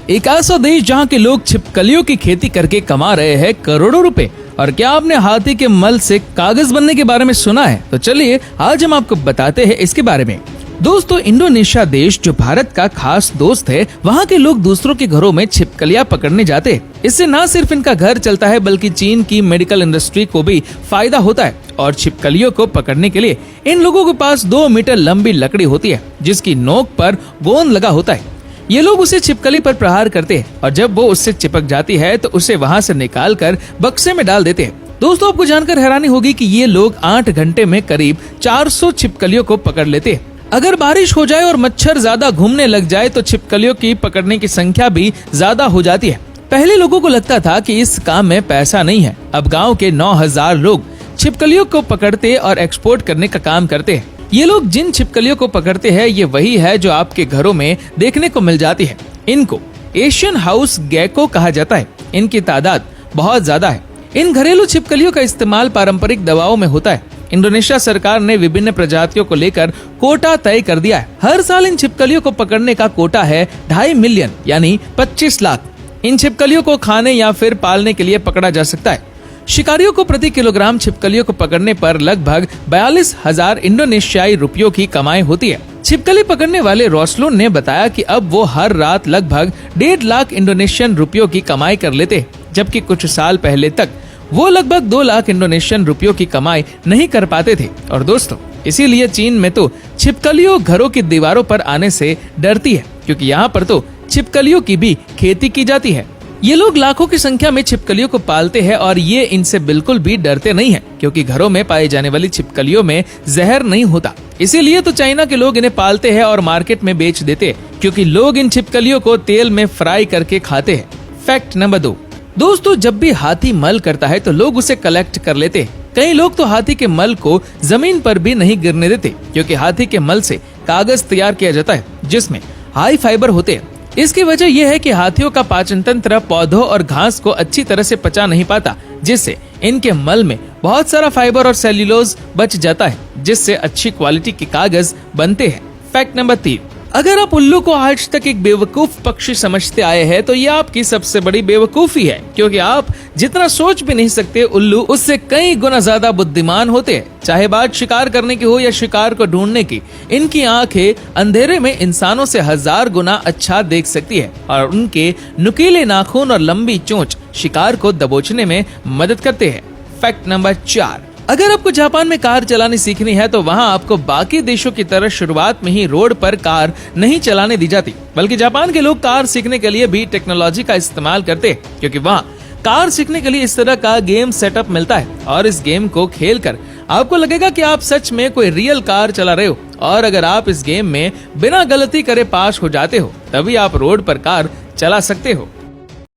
एक ऐसा देश जहाँ के लोग छिपकलियों की खेती करके कमा रहे हैं करोड़ों रुपए। और क्या आपने हाथी के मल से कागज बनने के बारे में सुना है? तो चलिए आज हम आपको बताते हैं इसके बारे में। दोस्तों, इंडोनेशिया देश जो भारत का खास दोस्त है, वहाँ के लोग दूसरों के घरों में छिपकलियाँ पकड़ने जाते हैं। इससे न सिर्फ इनका घर चलता है बल्कि चीन की मेडिकल इंडस्ट्री को भी फायदा होता है। और छिपकलियों को पकड़ने के लिए इन लोगों के पास 2 मीटर लंबी लकड़ी होती है जिसकी नोक पर गोंद लगा होता है। ये लोग उसे छिपकली पर प्रहार करते हैं और जब वो उससे चिपक जाती है तो उसे वहाँ से निकाल कर बक्से में डाल देते हैं। दोस्तों, आपको जानकर हैरानी होगी कि ये लोग 8 घंटे में करीब 400 छिपकलियों को पकड़ लेते हैं। अगर बारिश हो जाए और मच्छर ज्यादा घूमने लग जाए तो छिपकलियों की पकड़ने की संख्या भी ज्यादा हो जाती है। पहले लोगों को लगता था कि इस काम में पैसा नहीं है। अब गांव के 9000 लोग छिपकलियों को पकड़ते और एक्सपोर्ट करने का काम करते हैं। ये लोग जिन छिपकलियों को पकड़ते हैं ये वही है जो आपके घरों में देखने को मिल जाती है। इनको एशियन हाउस गेको कहा जाता है। इनकी तादाद बहुत ज्यादा है। इन घरेलू छिपकलियों का इस्तेमाल पारंपरिक दवाओं में होता है। इंडोनेशिया सरकार ने विभिन्न प्रजातियों को लेकर कोटा तय कर दिया है। हर साल इन छिपकलियों को पकड़ने का कोटा है 2.5 मिलियन यानी 25 लाख। इन छिपकलियों को खाने या फिर पालने के लिए पकड़ा जा सकता है। शिकारियों को प्रति किलोग्राम छिपकलियों को पकड़ने पर लगभग 42,000 इंडोनेशियाई रुपयों की कमाई होती है। छिपकली पकड़ने वाले रोसलून ने बताया कि अब वो हर रात लगभग 1.5 लाख इंडोनेशियन रुपयों की कमाई कर लेते, जबकि कुछ साल पहले तक वो लगभग 2 लाख इंडोनेशियन रुपयों की कमाई नहीं कर पाते थे। और दोस्तों, इसीलिए चीन में तो छिपकलियों घरों की दीवारों पर आने से डरती है, क्योंकि यहाँ पर तो छिपकलियों की भी खेती की जाती है। ये लोग लाखों की संख्या में छिपकलियों को पालते हैं और ये इनसे बिल्कुल भी डरते नहीं हैं, क्योंकि घरों में पाई जाने वाली छिपकलियों में जहर नहीं होता। इसीलिए तो चाइना के लोग इन्हें पालते हैं और मार्केट में बेच देते हैं, क्योंकि लोग इन छिपकलियों को तेल में फ्राई करके खाते हैं। Fact number 2। दोस्तों, जब भी हाथी मल करता है तो लोग उसे कलेक्ट कर लेते हैं। कई लोग तो हाथी के मल को जमीन पर भी नहीं गिरने देते, क्योंकि हाथी के मल से कागज तैयार किया जाता है जिसमें हाई फाइबर होते हैं। इसकी वजह यह है कि हाथियों का पाचन तंत्र पौधों और घास को अच्छी तरह से पचा नहीं पाता, जिससे इनके मल में बहुत सारा फाइबर और सेल्यूलोज बच जाता है, जिससे अच्छी क्वालिटी के कागज बनते हैं। Fact number 3। अगर आप उल्लू को आज तक एक बेवकूफ पक्षी समझते आए हैं तो ये आपकी सबसे बड़ी बेवकूफी है, क्योंकि आप जितना सोच भी नहीं सकते उल्लू उससे कई गुना ज्यादा बुद्धिमान होते हैं। चाहे बात शिकार करने की हो या शिकार को ढूंढने की, इनकी आंखें अंधेरे में इंसानों से 1000 गुना अच्छा देख सकती है और उनके नुकीले नाखून और लंबी चोंच शिकार को दबोचने में मदद करते हैं। Fact number 4। अगर आपको जापान में कार चलानी सीखनी है तो वहाँ आपको बाकी देशों की तरह शुरुआत में ही रोड पर कार नहीं चलाने दी जाती, बल्कि जापान के लोग कार सीखने के लिए भी टेक्नोलॉजी का इस्तेमाल करते हैं, क्योंकि वहाँ कार सीखने के लिए इस तरह का गेम सेटअप मिलता है और इस गेम को खेलकर आपको लगेगा कि आप सच में कोई रियल कार चला रहे हो। और अगर आप इस गेम में बिना गलती करे पास हो जाते हो तभी आप रोड पर कार चला सकते हो।